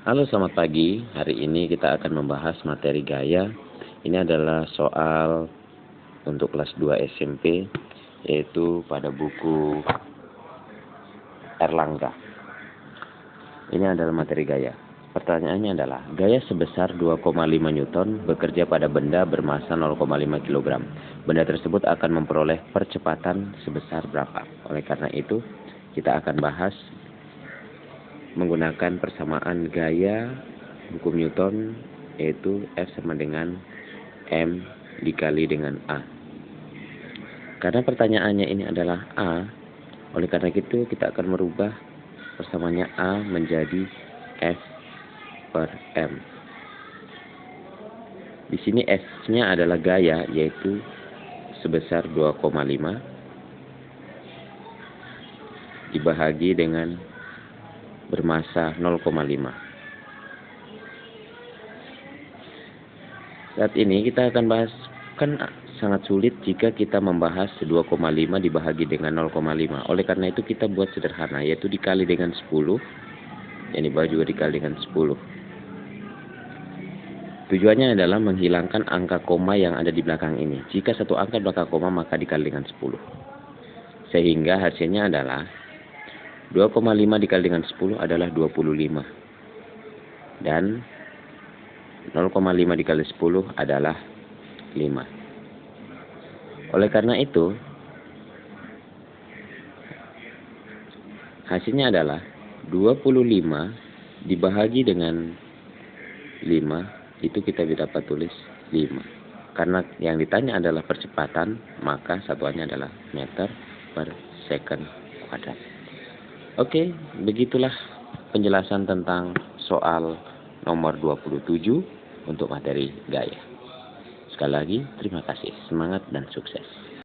Halo, selamat pagi. Hari ini kita akan membahas materi gaya. Ini adalah soal untuk kelas 2 SMP, yaitu pada buku Erlangga. Ini adalah materi gaya. Pertanyaannya adalah, gaya sebesar 2,5 Newton bekerja pada benda bermassa 0,5 kg. Benda tersebut akan memperoleh percepatan sebesar berapa? Oleh karena itu, kita akan bahas menggunakan persamaan gaya hukum Newton, yaitu F sama dengan M dikali dengan A. Karena pertanyaannya ini adalah A, oleh karena itu kita akan merubah persamaannya A menjadi F per M. Di sini F-nya adalah gaya, yaitu sebesar 2,5 dibahagi dengan bermassa 0,5. Saat ini kita akan bahas, kan sangat sulit jika kita membahas 2,5 dibahagi dengan 0,5. Oleh karena itu kita buat sederhana, yaitu dikali dengan 10. Yang di bawah juga dikali dengan 10. Tujuannya adalah menghilangkan angka koma yang ada di belakang ini. Jika satu angka belakang koma, maka dikali dengan 10. Sehingga hasilnya adalah 2,5 dikali dengan 10 adalah 25. Dan 0,5 dikali 10 adalah 5. Oleh karena itu, hasilnya adalah 25 dibahagi dengan 5, itu kita dapat tulis 5. Karena yang ditanya adalah percepatan, maka satuannya adalah meter per second kuadrat. Oke, begitulah penjelasan tentang soal nomor 27 untuk materi gaya. Sekali lagi, terima kasih. Semangat dan sukses.